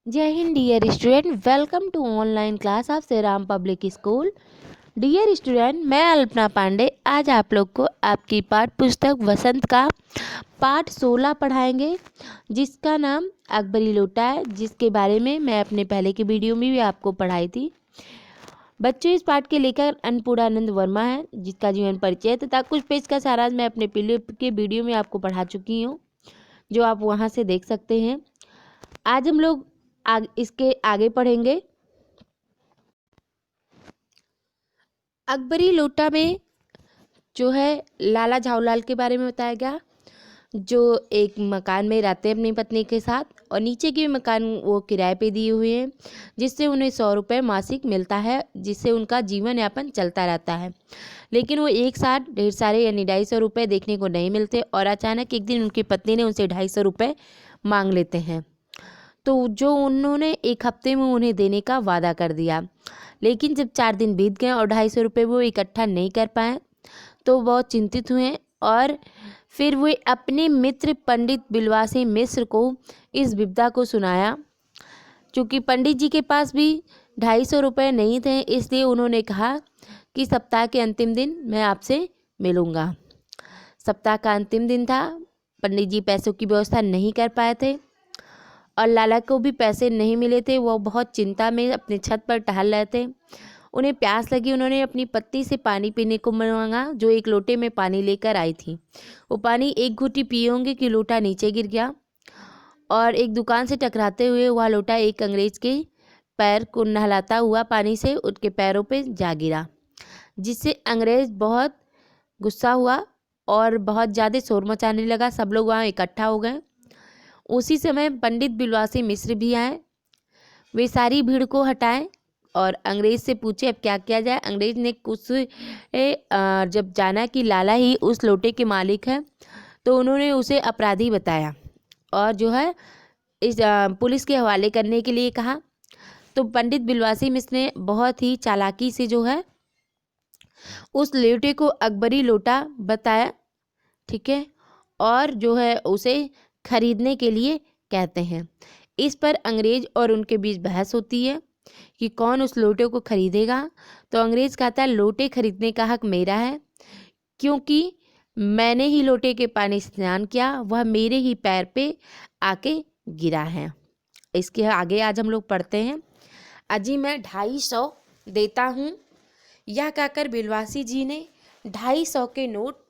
जय Hind dear student, welcome to online class of Shri Ram public school. Dear student, मैं अल्पना पांडे आज आप लोग को आपकी पाठ पुस्तक वसंत का पाठ 16 पढ़ाएंगे, जिसका नाम अकबरी लोटा है, जिसके बारे में मैं अपने पहले के वीडियो में भी आपको पढ़ाई थी। बच्चों, इस पाठ के लेकर अन्नपूर्णानंद वर्मा है, जिसका जीवन परिचय तथा कुछ पेज का सारांश मैं अपने पहले के वीडियो में आपको पढ़ा चुकी हूँ, जो आप वहाँ से देख सकते हैं। आज हम लोग इसके आगे पढ़ेंगे। अकबरी लोटा में जो है लाला झाऊलाल के बारे में बताया गया, जो एक मकान में रहते हैं अपनी पत्नी के साथ, और नीचे के मकान वो किराए पे दिए हुए हैं, जिससे उन्हें 100 रुपये मासिक मिलता है, जिससे उनका जीवन यापन चलता रहता है। लेकिन वो एक साथ ढेर सारे यानी 250 रुपये देखने को नहीं मिलते, और अचानक एक दिन उनकी पत्नी ने उनसे 250 रुपये मांग लेते हैं। तो जो उन्होंने एक हफ्ते में उन्हें देने का वादा कर दिया, लेकिन जब 4 दिन बीत गए और 250 रुपये वो इकट्ठा नहीं कर पाए, तो बहुत चिंतित हुए और फिर वे अपने मित्र पंडित बिलवासी मिश्र को इस विपदा को सुनाया। चूँकि पंडित जी के पास भी 250 रुपये नहीं थे, इसलिए उन्होंने कहा कि सप्ताह के अंतिम दिन मैं आपसे मिलूँगा। सप्ताह का अंतिम दिन था, पंडित जी पैसों की व्यवस्था नहीं कर पाए थे और लाला को भी पैसे नहीं मिले थे। वो बहुत चिंता में अपने छत पर टहल रहे थे। उन्हें प्यास लगी, उन्होंने अपनी पत्नी से पानी पीने को मांगा, जो एक लोटे में पानी लेकर आई थी। वो पानी एक घूंटी पिए होंगे कि लोटा नीचे गिर गया और एक दुकान से टकराते हुए वह लोटा एक अंग्रेज के पैर को नहलाता हुआ पानी से उनके पैरों पे जा गिरा, जिससे अंग्रेज बहुत गुस्सा हुआ और बहुत ज़्यादा शोर मचाने लगा। सब लोग वहाँ इकट्ठा हो गए। उसी समय पंडित बिलवासी मिश्र भी आए। वे सारी भीड़ को हटाएं और अंग्रेज से पूछे अब क्या किया जाए। अंग्रेज ने कुछ जब जाना कि लाला ही उस लोटे के मालिक है, तो उन्होंने उसे अपराधी बताया और जो है इस पुलिस के हवाले करने के लिए कहा। तो पंडित बिलवासी मिश्र ने बहुत ही चालाकी से जो है उस लोटे को अकबरी लोटा बताया, ठीक है, और जो है उसे खरीदने के लिए कहते हैं। इस पर अंग्रेज और उनके बीच बहस होती है कि कौन उस लोटे को खरीदेगा। तो अंग्रेज कहता है लोटे खरीदने का हक मेरा है, क्योंकि मैंने ही लोटे के पानी से स्नान किया, वह मेरे ही पैर पे आके गिरा है। इसके आगे आज हम लोग पढ़ते हैं। अजी मैं 250 देता हूँ। यह कहकर बिलवासी जी ने 250 के नोट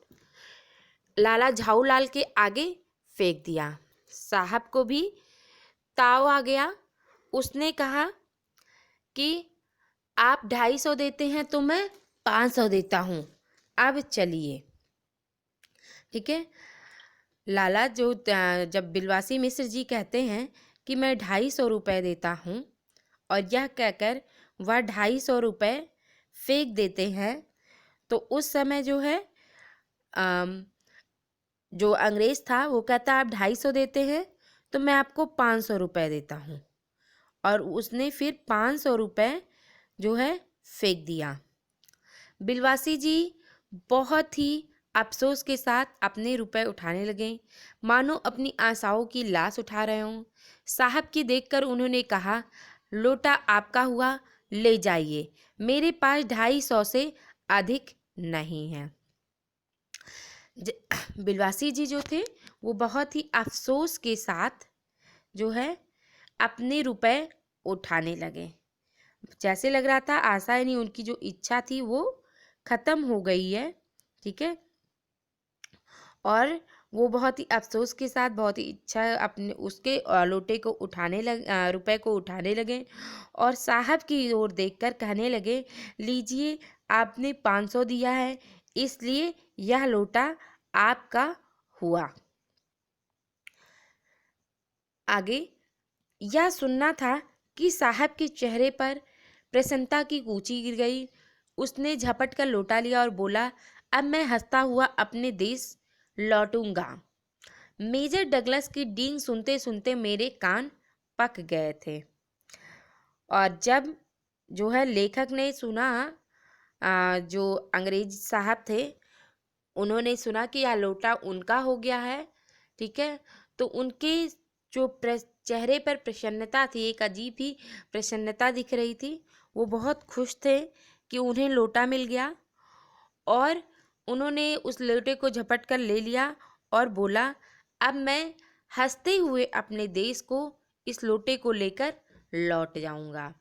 लाला झाऊलाल के आगे फेंक दिया। साहब को भी ताव आ गया। उसने कहा कि आप 250 देते हैं तो मैं 500 देता हूँ, अब चलिए। ठीक है। लाला जो जब बिलवासी मिश्र जी कहते हैं कि मैं 250 रुपये देता हूँ और यह कहकर वह 250 रुपये फेंक देते हैं, तो उस समय जो है जो अंग्रेज था वो कहता आप 250 देते हैं तो मैं आपको 500 रुपये देता हूँ, और उसने फिर 500 रुपये जो है फेंक दिया। बिलवासी जी बहुत ही अफसोस के साथ अपने रुपए उठाने लगे, मानो अपनी आशाओं की लाश उठा रहे हों। साहब की देखकर उन्होंने कहा लोटा आपका हुआ, ले जाइए, मेरे पास 250 से अधिक नहीं है। बिलवासी जी जो थे वो बहुत ही अफसोस के साथ जो है अपने रुपए उठाने लगे। जैसे लग रहा था आशा ही नहीं, उनकी जो इच्छा थी वो खत्म हो गई है। ठीक है। और वो बहुत ही अफसोस के साथ बहुत ही इच्छा अपने उसके लोटे को उठाने लगे, रुपए को उठाने लगे और साहब की ओर देखकर कहने लगे लीजिए, आपने 500 दिया है, इसलिए यह लोटा आपका हुआ। आगे यह सुनना था कि साहब के चेहरे पर प्रसन्नता की कूची गिर गई। उसने झपट कर लोटा लिया और बोला अब मैं हंसता हुआ अपने देश लौटूंगा। मेजर डगलस की डींग सुनते सुनते मेरे कान पक गए थे, और जब जो है लेखक ने सुना, जो अंग्रेज साहब थे उन्होंने सुना कि यह लोटा उनका हो गया है, ठीक है, तो उनके जो चेहरे पर प्रसन्नता थी, एक अजीब ही प्रसन्नता दिख रही थी। वो बहुत खुश थे कि उन्हें लोटा मिल गया और उन्होंने उस लोटे को झपट कर ले लिया और बोला, अब मैं हंसते हुए अपने देश को इस लोटे को लेकर लौट जाऊंगा।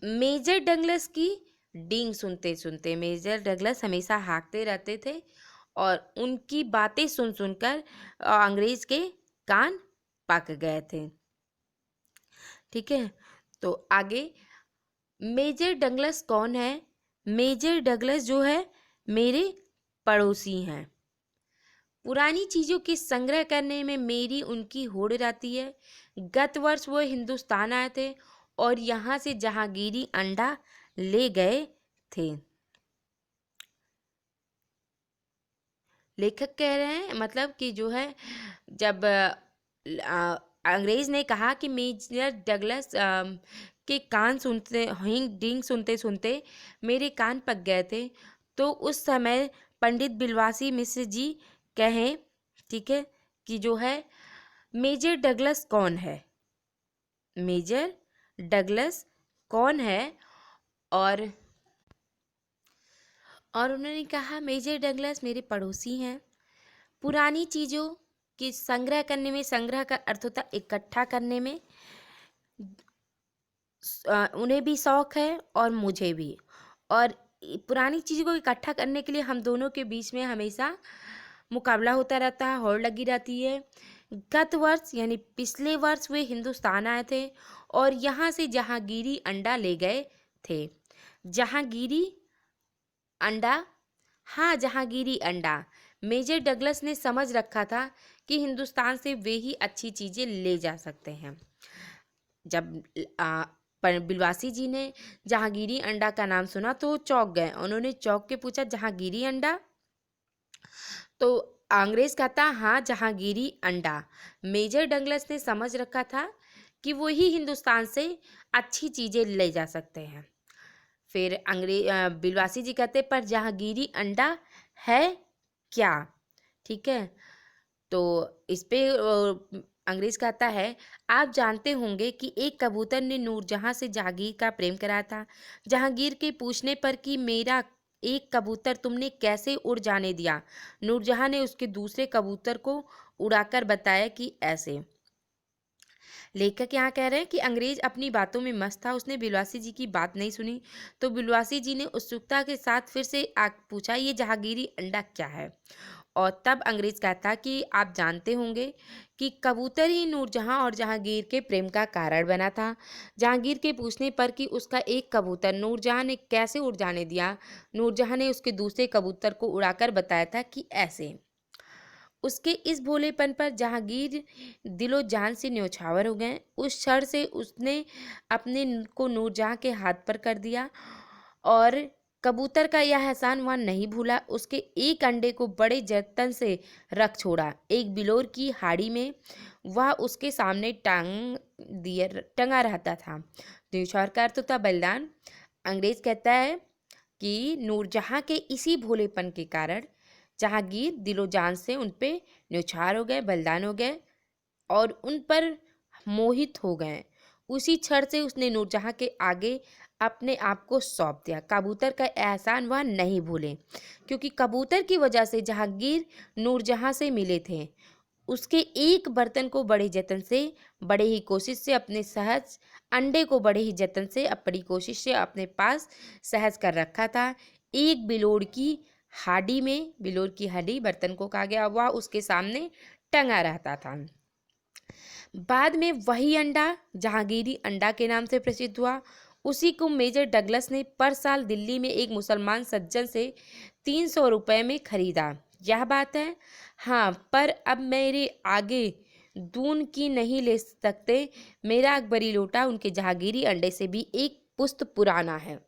मेजर डगलस की डींग सुनते सुनते मेजर डगलस हमेशा हाँकते रहते थे और उनकी बातें सुन सुनकर अंग्रेज के कान पक गए थे। ठीक है, तो आगे मेजर डगलस कौन है? मेजर डगलस जो है मेरे पड़ोसी हैं। पुरानी चीज़ों के संग्रह करने में मेरी उनकी होड़ रहती है। गत वर्ष वो हिंदुस्तान आए थे और यहाँ से जहांगीरी अंडा ले गए थे। लेखक कह रहे हैं मतलब कि जो है जब अंग्रेज ने कहा कि मेजर डगलस के कान सुनते हिंग डिंग सुनते सुनते मेरे कान पक गए थे, तो उस समय पंडित बिलवासी मिश्र जी कहें, ठीक है, कि जो है मेजर डगलस कौन है, मेजर डगलस कौन है। और उन्होंने कहा मेजर डगलस मेरे पड़ोसी हैं। पुरानी चीज़ों की संग्रह करने में, संग्रह का अर्थ होता इकट्ठा करने में, उन्हें भी शौक है और मुझे भी। और पुरानी चीज़ों को इकट्ठा करने के लिए हम दोनों के बीच में हमेशा मुकाबला होता रहता है, होड़ लगी रहती है। गत वर्ष यानी पिछले वर्ष वे हिंदुस्तान आए थे और यहाँ से जहांगीरी अंडा ले गए थे। जहांगीरी अंडा, हाँ जहांगीरी अंडा। मेजर डगलस ने समझ रखा था कि हिंदुस्तान से वे ही अच्छी चीज़ें ले जा सकते हैं। जब बिलवासी जी ने जहांगीरी अंडा का नाम सुना तो चौंक गए। उन्होंने चौंक के पूछा, जहांगीरी अंडा? तो अंग्रेज कहता, हाँ जहांगीरी अंडा। मेजर डगलस ने समझ रखा था कि वो ही हिंदुस्तान से अच्छी चीज़ें ले जा सकते हैं। फिर बिलवासी जी कहते, पर जहांगीरी अंडा है क्या? ठीक है, तो इस पे अंग्रेज कहता है, आप जानते होंगे कि एक कबूतर ने नूरजहां से जहांगीर का प्रेम कराया था। जहांगीर के पूछने पर कि मेरा एक कबूतर तुमने कैसे उड़ जाने दिया, नूरजहां ने उसके दूसरे कबूतर को उड़ाकर बताया कि ऐसे। लेखक यहाँ कह रहे हैं कि अंग्रेज अपनी बातों में मस्त था, उसने बिलवासी जी की बात नहीं सुनी। तो बिलवासी जी ने उत्सुकता के साथ फिर से पूछा, ये जहांगीरी अंडा क्या है? और तब अंग्रेज कहता कि आप जानते होंगे कि कबूतर ही नूरजहां और जहांगीर के प्रेम का कारण बना था। जहांगीर के पूछने पर कि उसका एक कबूतर नूरजहां ने कैसे उड़ जाने दिया, नूरजहां ने उसके दूसरे कबूतर को उड़ाकर बताया था कि ऐसे। उसके इस भोलेपन पर जहांगीर दिलो जान से न्योछावर हो गए। उस क्षण से उसने अपने को नूरजहां के हाथ पर कर दिया और कबूतर का यह एहसान वह नहीं भूला। उसके एक अंडे को बड़े जतन से रख छोड़ा। एक बिलोर की हाड़ी में वह उसके सामने टंगा रहता था। न्योछावर का अर्थ होता बलिदान। अंग्रेज कहता है कि नूरजहां के इसी भोलेपन के कारण जहांगीर दिलो जान से उन पे न्योछावर हो गए, बलिदान हो गए और उन पर मोहित हो गए। उसी क्षण से उसने नूरजहां के आगे अपने आप को सौंप दिया। कबूतर का एहसान वह नहीं भूले, क्योंकि कबूतर की वजह से जहांगीर नूरजहां से मिले थे। उसके एक बर्तन को बड़े जतन से, बड़े ही कोशिश से अपने सहज अंडे को बड़े ही जतन से अपनी कोशिश से अपने पास सहज कर रखा था। एक बिलोर की हाडी में, बिलोर की हड्डी बर्तन को कहा गया, वह उसके सामने टंगा रहता था। बाद में वही अंडा जहांगीरी अंडा के नाम से प्रसिद्ध हुआ। उसी को मेजर डगलस ने पर साल दिल्ली में एक मुसलमान सज्जन से 300 रुपये में खरीदा। यह बात है, हाँ, पर अब मेरे आगे दून की नहीं ले सकते। मेरा अकबरी लोटा उनके जहांगीरी अंडे से भी एक पुस्त पुराना है।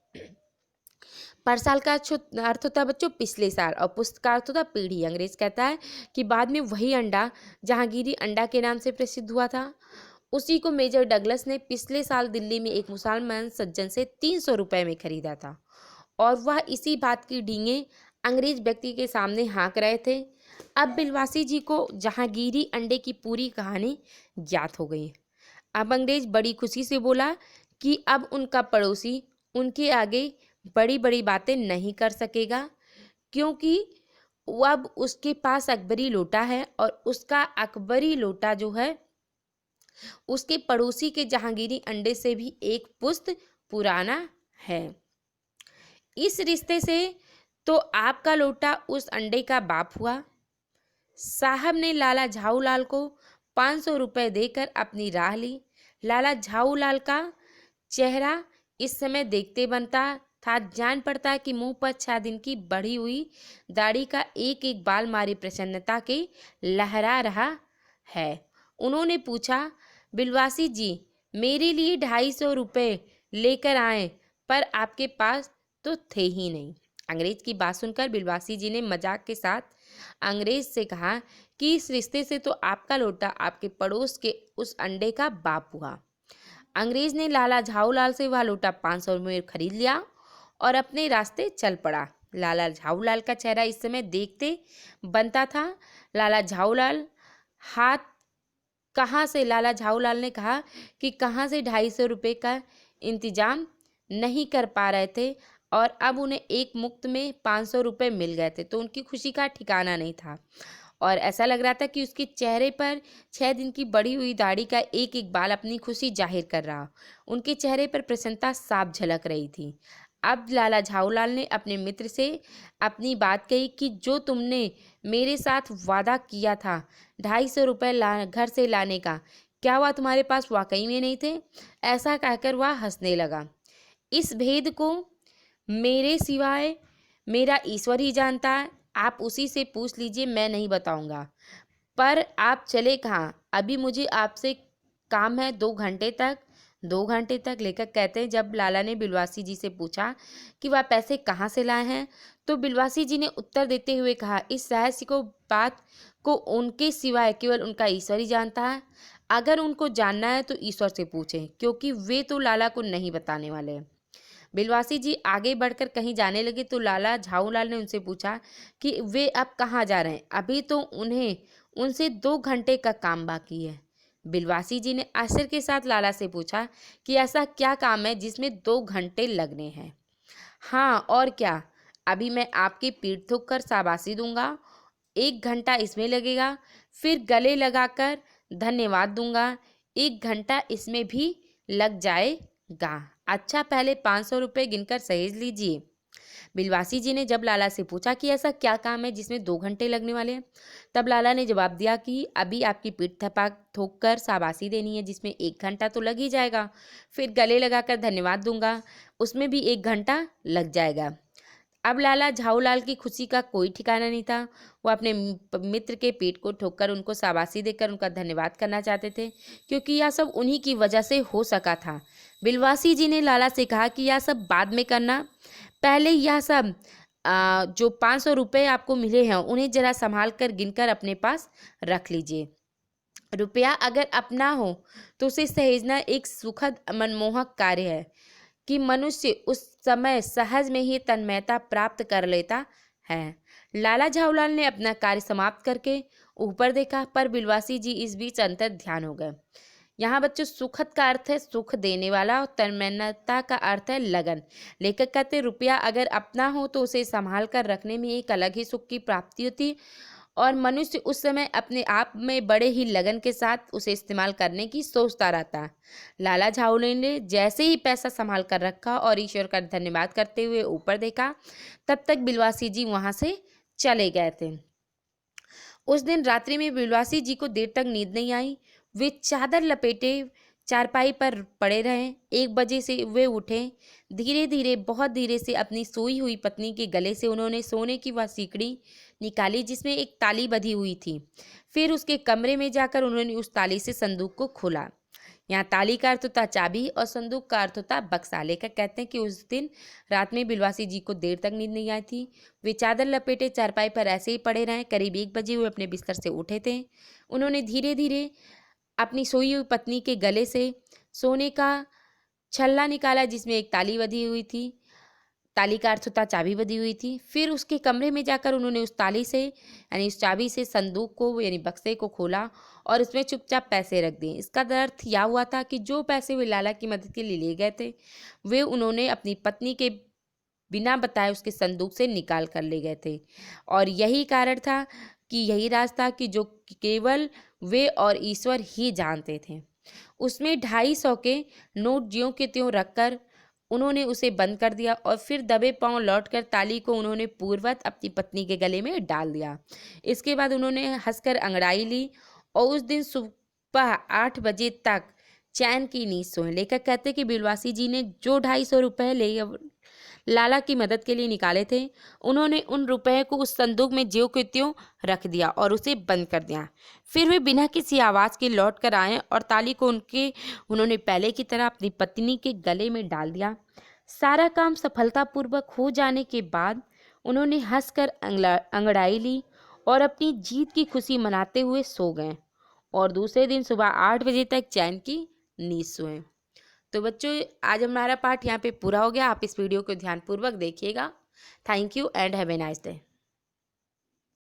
पर साल का अर्थ होता है बच्चों पिछले साल और पुस्त का अर्थ होता पीढ़ी। अंग्रेज कहता है कि बाद में वही अंडा जहांगीरी अंडा के नाम से प्रसिद्ध हुआ था। उसी को मेजर डगलस ने पिछले साल दिल्ली में एक मुसलमान सज्जन से 300 रुपये में खरीदा था और वह इसी बात की डींगे अंग्रेज व्यक्ति के सामने हाँक रहे थे। अब बिलवासी जी को जहांगीरी अंडे की पूरी कहानी ज्ञात हो गई। अब अंग्रेज बड़ी खुशी से बोला कि अब उनका पड़ोसी उनके आगे बड़ी बड़ी बातें नहीं कर सकेगा, क्योंकि वो अब उसके पास अकबरी लोटा है और उसका अकबरी लोटा जो है उसके पड़ोसी के जहांगीरी अंडे से भी एक पुश्त पुराना है। इस रिश्ते से तो आपका लोटा उस अंडे का बाप हुआ। साहब ने लाला झाऊलाल को 500 रुपये देकर अपनी राह ली। लाला झाऊलाल का चेहरा इस समय देखते बनता था जान पड़ता कि मुंह पर 6 दिन की बढ़ी हुई दाढ़ी का एक एक बाल मारी प्रसन्नता के लहरा रहा है। उन्होंने पूछा, बिलवासी जी, मेरे लिए 250 रुपये लेकर आए, पर आपके पास तो थे ही नहीं। अंग्रेज की बात सुनकर बिलवासी जी ने मजाक के साथ अंग्रेज से कहा कि इस रिश्ते से तो आपका लोटा आपके पड़ोस के उस अंडे का बाप हुआ। अंग्रेज ने लाला झाऊलाल से वह लोटा 500 में खरीद लिया और अपने रास्ते चल पड़ा। लाला झाऊलाल का चेहरा इस समय देखते बनता था। लाला झाऊलाल ने कहा कि कहाँ से 250 रुपये का इंतजाम नहीं कर पा रहे थे और अब उन्हें एक मुफ्त में 500 रुपये मिल गए थे, तो उनकी खुशी का ठिकाना नहीं था और ऐसा लग रहा था कि उसके चेहरे पर 6 दिन की बढ़ी हुई दाढ़ी का एक एक बाल अपनी खुशी जाहिर कर रहा। उनके चेहरे पर प्रसन्नता साफ झलक रही थी। अब लाला झाऊलाल ने अपने मित्र से अपनी बात कही कि जो तुमने मेरे साथ वादा किया था 250 रुपये घर से लाने का, क्या वह तुम्हारे पास वाकई में नहीं थे? ऐसा कहकर वह हंसने लगा। इस भेद को मेरे सिवाय मेरा ईश्वर ही जानता है, आप उसी से पूछ लीजिए, मैं नहीं बताऊंगा। पर आप चले कहाँ? अभी मुझे आपसे काम है 2 घंटे तक। 2 घंटे तक लेखक कहते हैं जब लाला ने बिलवासी जी से पूछा कि वह पैसे कहाँ से लाए हैं, तो बिलवासी जी ने उत्तर देते हुए कहा, इस रहस्य को बात को उनके सिवाय केवल उनका ईश्वर ही जानता है। अगर उनको जानना है तो ईश्वर से पूछें, क्योंकि वे तो लाला को नहीं बताने वाले। बिलवासी जी आगे बढ़कर कहीं जाने लगे तो लाला झाऊलाल ने उनसे पूछा कि वे अब कहाँ जा रहे हैं? अभी तो उन्हें उनसे 2 घंटे का काम बाकी है। बिलवासी जी ने आश्चर्य के साथ लाला से पूछा कि ऐसा क्या काम है जिसमें 2 घंटे लगने हैं? हाँ और क्या, अभी मैं आपकी पीठ थूक कर शाबाशी दूंगा, 1 घंटा इसमें लगेगा, फिर गले लगाकर धन्यवाद दूंगा, 1 घंटा इसमें भी लग जाएगा। अच्छा, पहले 500 रुपये गिनकर सहेज लीजिए। बिलवासी जी ने जब लाला से पूछा कि ऐसा क्या काम है जिसमें 2 घंटे लगने वाले हैं, तब लाला ने जवाब दिया कि अभी आपकी पीठ थपा ठोक कर शाबाशी देनी है, जिसमें 1 घंटा तो लग ही जाएगा, फिर गले लगाकर धन्यवाद दूंगा, उसमें भी 1 घंटा लग जाएगा। अब लाला झाऊलाल की खुशी का कोई ठिकाना नहीं था। वो अपने मित्र के पेट को ठोककर उनको शाबाशी देकर उनका धन्यवाद करना चाहते थे, क्योंकि यह सब उन्हीं की वजह से हो सका था। बिलवासी जी ने लाला से कहा कि यह सब बाद में करना, पहले यह सब जो 500 रुपये आपको मिले हैं उन्हें जरा संभाल कर गिनकर अपने पास रख लीजिए। रुपया अगर अपना हो तो उसे सहेजना एक सुखद मनमोहक कार्य है कि मनुष्य उस समय सहज में ही तन्मयता प्राप्त कर लेता है। लाला झाऊलाल ने अपना कार्य समाप्त करके ऊपर देखा, पर बिलवासी जी इस बीच अंतर ध्यान हो गए। यहाँ बच्चों, सुखद का अर्थ है सुख देने वाला और तन्मयता का अर्थ है लगन। लेखक कहते रुपया अगर अपना हो तो उसे संभाल कर रखने में एक अलग ही सुख की प्राप्ति होती और मनुष्य उस समय अपने आप में बड़े ही लगन के साथ उसे इस्तेमाल करने की सोचता रहता। लाला झाऊलाल ने जैसे ही पैसा संभाल कर रखा और ईश्वर का धन्यवाद करते हुए ऊपर देखा, तब तक बिलवासी जी वहां से चले गए थे। उस दिन रात्रि में बिलवासी जी को देर तक नींद नहीं आई। वे चादर लपेटे चारपाई पर पड़े रहे। 1 बजे से वे उठे। धीरे धीरे, बहुत धीरे से अपनी सोई हुई पत्नी के गले से उन्होंने सोने की वह सीकड़ी निकाली जिसमें एक ताली बंधी हुई थी। फिर उसके कमरे में जाकर उन्होंने उस ताली से संदूक को खोला। यहाँ ताली का अर्थ होता चाबी और संदूक का अर्थ होता बक्सा। लेखक कहते हैं कि उस दिन रात में बिलवासी जी को देर तक नींद नहीं आई थी। वे चादर लपेटे चारपाई पर ऐसे ही पड़े रहे। करीब 1 बजे वे अपने बिस्तर से उठे थे। उन्होंने धीरे धीरे अपनी सोई हुई पत्नी के गले से सोने का छल्ला निकाला जिसमें एक ताली बंधी हुई थी। ताली का अर्थ होता चाबी बंधी हुई थी। फिर उसके कमरे में जाकर उन्होंने उस ताली से यानी उस चाबी से संदूक को यानी बक्से को खोला और उसमें चुपचाप पैसे रख दिए। इसका अर्थ यह हुआ था कि जो पैसे वे लाला की मदद के लिए ले गए थे वे उन्होंने अपनी पत्नी के बिना बताए उसके संदूक से निकाल कर ले गए थे। और यही कारण था कि यही राज था कि जो केवल वे और ईश्वर ही जानते थे। उसमें 250 के नोट ज्यों के त्यों रखकर उन्होंने उसे बंद कर दिया और फिर दबे पांव लौटकर ताली को उन्होंने पूर्ववत अपनी पत्नी के गले में डाल दिया। इसके बाद उन्होंने हंसकर अंगड़ाई ली और उस दिन सुबह 8 बजे तक चैन की नींद सोए। लेखक कहते कि बिलवासी जी ने जो 250 रुपए ले लाला की मदद के लिए निकाले थे उन्होंने उन रुपए को उस संदूक में ज्यों के त्यों रख दिया और उसे बंद कर दिया। फिर वे बिना किसी आवाज़ के लौट कर आए और ताली को उन्होंने पहले की तरह अपनी पत्नी के गले में डाल दिया। सारा काम सफलतापूर्वक हो जाने के बाद उन्होंने हंसकर अंगड़ाई ली और अपनी जीत की खुशी मनाते हुए सो गए और दूसरे दिन सुबह 8 बजे तक चैन की नींद सोए। तो बच्चों आज हमारा पाठ यहाँ पे पूरा हो गया। आप इस वीडियो को ध्यानपूर्वक देखिएगा। Thank you and have a nice day.